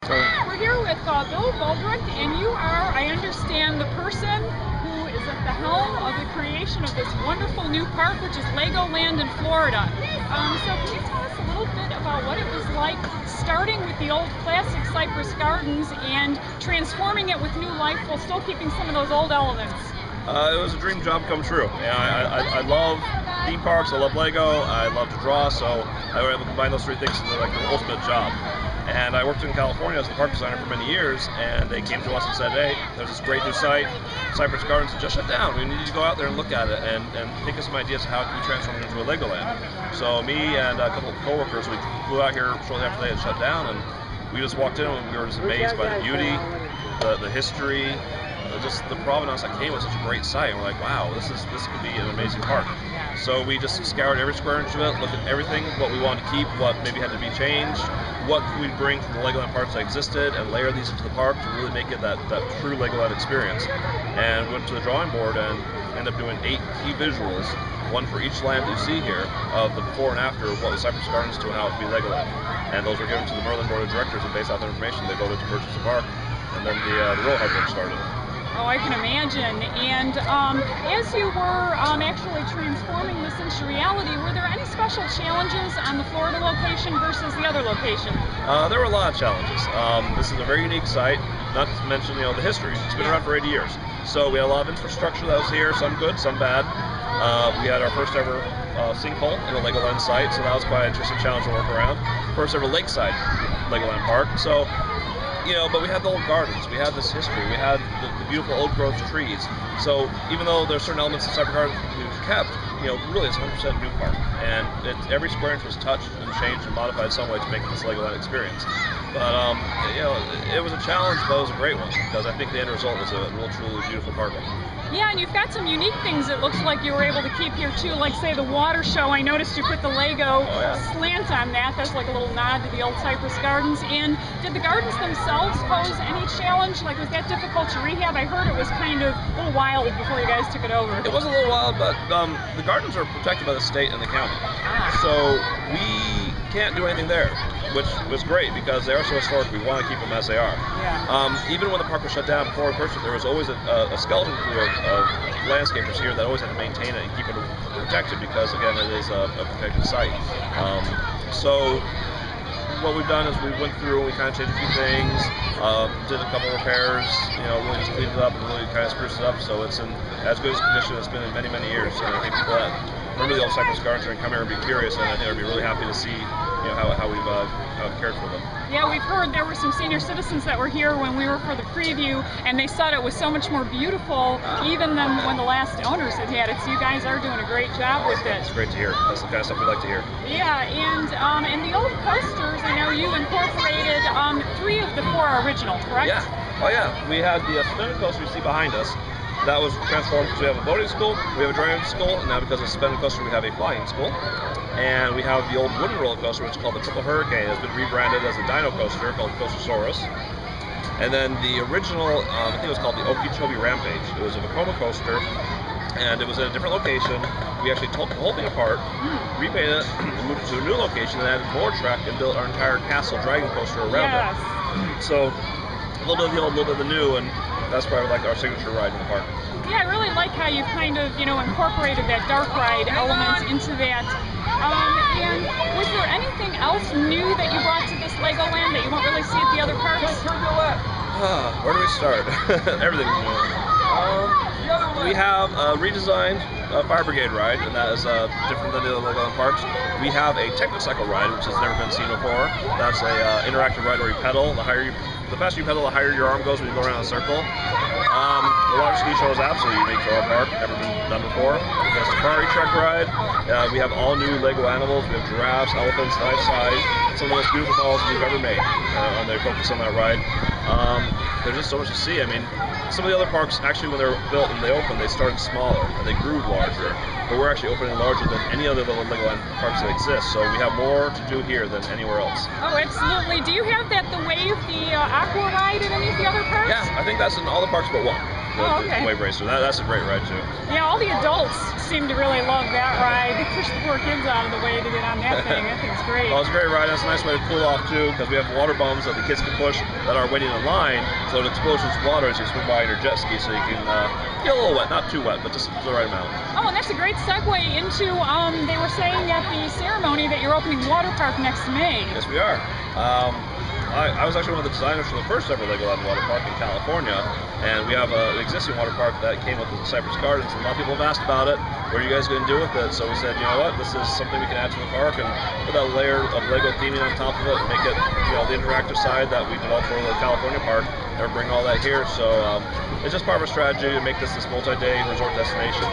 We're here with Bill Vollbrecht, and you are, I understand, the person who is at the helm of the creation of this wonderful new park, which is Legoland in Florida. So can you tell us a little bit about what it was like starting with the old classic Cypress Gardens and transforming it with new life while still keeping some of those old elements? It was a dream job come true. I love theme parks, I love Lego, I love to draw, so I was able to combine those three things into like the ultimate job. And I worked in California as the park designer for many years, and they came to us and said, hey, there's this great new site, Cypress Gardens, just shut down. We need you to go out there and look at it and think of some ideas of how it can be transformed into a Legoland. So me and a couple of coworkers, we flew out here shortly after they had shut down, and we just walked in and we were just amazed by the beauty, the history, just the provenance that came with such a great site. And we're like, wow, this could be an amazing park. So we just scoured every square inch of it, looked at everything, what we wanted to keep, what maybe had to be changed, what could we bring from the Legoland parks that existed, and layer these into the park to really make it that true Legoland experience. And went to the drawing board and ended up doing 8 key visuals, one for each land that you see here, of the before and after of what was Cypress Gardens to how it would be Legoland. And those were given to the Maryland Board of Directors, and based off that information, they voted to purchase the park, and then the real hard work started. Oh, I can imagine. And as you were actually transforming this into reality, were there any special challenges on the Florida location versus the other location? There were a lot of challenges. This is a very unique site, not to mention the history. It's been around for 80 years. So we had a lot of infrastructure that was here, some good, some bad. We had our first ever sinkhole in a Legoland site, so that was quite an interesting challenge to work around. First ever lakeside Legoland park. So but we had the old gardens, we had this history, we had the beautiful old growth trees. So even though there's certain elements of Cypress Gardens we've kept, really it's 100% new park. And every square inch was touched and changed and modified in some way to make this Legoland experience. But it was a challenge, but it was a great one, because I think the end result was a real, truly beautiful park. Yeah, and you've got some unique things it looks like you were able to keep here too, like say the water show. I noticed you put the Lego slant on that. That's like a little nod to the old Cypress Gardens. And did the gardens themselves pose any challenge? Like, was that difficult to rehab? I heard it was kind of a little wild before you guys took it over. It was a little wild, but the gardens are protected by the state and the county. So we can't do anything there, which was great because they are so historic. We want to keep them as they are. Even when the park was shut down before we purchased it, there was always a skeleton crew of landscapers here that always had to maintain it and keep it protected because, again, it is a protected site. So what we've done is we went through and we kind of changed a few things, did a couple repairs, really just cleaned it up and really kind of spruced it up so it's in as good a condition as it's been in many, many years. And I think people that remember the old Cypress Gardens are going to come here and be curious, and I think they'll be really happy to see how we've cared for them. Yeah, we've heard there were some senior citizens that were here when we were for the preview, and they said it was so much more beautiful even than when the last owners had had it. So you guys are doing a great job with it. It's great to hear. That's the kind of stuff we like to hear. Yeah, and the old coasters, I know you incorporated 3 of the 4 original, correct? Yeah. Oh yeah. We had the suspended coaster you see behind us. That was transformed because we have a boating school, we have a driving school, and now because of suspended coaster we have a flying school. And we have the old wooden roller coaster, which is called the Triple Hurricane. It's been rebranded as a dino coaster called Coastersaurus. And then the original, I think it was called the Okeechobee Rampage. It was a Vekoma coaster, and it was in a different location. We actually took the whole thing apart, repainted it, and moved it to a new location, and added more track and built our entire castle dragon coaster around it. So a little bit of the old, a little bit of the new, and that's probably like our signature ride in the park. Yeah, I really like how you've kind of, incorporated that dark ride element into that. And was there anything else new that you brought to this Legoland that you won't really see at the other parks? Where do we start? Everything's new. We have a redesigned Fire Brigade ride, and that is different than the other Legoland parks. We have a Technocycle ride, which has never been seen before. That's a interactive ride where you pedal. The faster you pedal, the higher your arm goes when you go around in a circle. The water ski show is absolutely unique to our park, never been done before. We have a safari trek ride. We have all new Lego animals. We have giraffes, elephants, life size. Some of the most beautiful models we've ever made. And they focus on that ride. There's just so much to see. I mean, some of the other parks, actually, when they were built and they opened, they started smaller and they grew larger. But we're actually opening larger than any other little Legoland parks that exist. So we have more to do here than anywhere else. Oh, absolutely. Do you have the wave, the aqua ride at any of the other parks? Yeah, I think that's in all the parks but one. The wave racer. That's a great ride too. Yeah, all the adults seem to really love that ride. They push the poor kids out of the way to get on that thing. That thing's great. Well, it's a great ride. It's a nice way to cool off too, because we have water bums that the kids can push that are waiting in line. So it exposes water as you swim by in your jet ski, so you can get a little wet, not too wet, but just the right amount. Oh, and that's a great segue into. They were saying at the ceremony that you're opening water park next May. Yes, we are. I was actually one of the designers for the first ever Legoland water park in California, and we have an existing water park that came with the Cypress Gardens, and a lot of people have asked about it. What are you guys going to do with it? So we said, you know what, this is something we can add to the park and put that layer of Lego theming on top of it and make it, the interactive side that we developed for the California park, and bring all that here. So it's just part of a strategy to make this multi-day resort destination.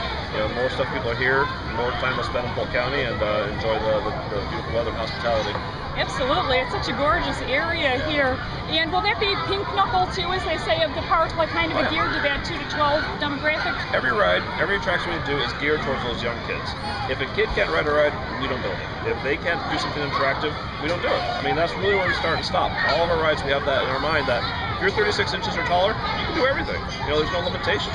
More stuff people are here, more time they'll spend in Polk County, and enjoy the beautiful weather and hospitality. Absolutely, it's such a gorgeous area here. And will that be pink knuckle too, as they say, of the park, like kind of geared to that 2 to 12 demographic? Every ride, every attraction we do is geared towards those young kids. If a kid can't ride a ride, we don't build it. If they can't do something interactive, we don't do it. I mean, that's really where we start and stop. All of our rides, we have that in our mind that if you're 36 inches or taller, you can do everything. There's no limitations.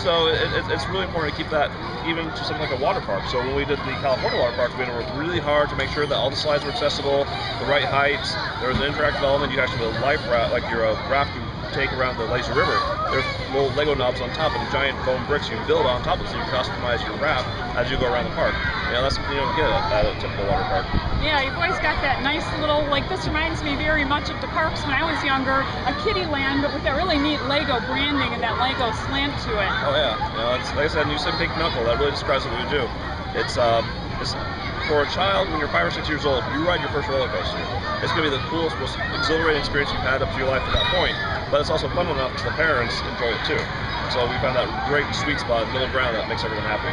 So it's really important to keep that even to something like a water park. So when we did the California water park, we worked really hard to make sure that all the slides were accessible, the right heights. There was an interactive element. You actually have a life raft, like your raft you take around the lazy river. There's little Lego knobs on top and giant foam bricks you build on top of it, so you customize your raft as you go around the park. That's something you don't get at a typical water park. Yeah, you've always got that nice little, this reminds me very much of the parks when I was younger, a kiddie land, but with that really neat Lego branding and that Lego slant to it. Oh yeah, it's, like I said, you said pink knuckle, that really describes what we do. It's for a child, when you're 5 or 6 years old, you ride your first roller coaster. It's going to be the coolest, most exhilarating experience you've had up to your life to that point, but it's also fun enough to the parents enjoy it too. So we found that great sweet spot, middle ground, that makes everyone happy.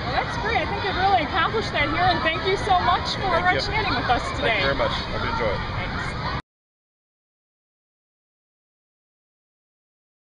Well, that's great. I think you've really accomplished that here, and thank you so much for chatting with us today. Thank you very much. Hope you enjoy it.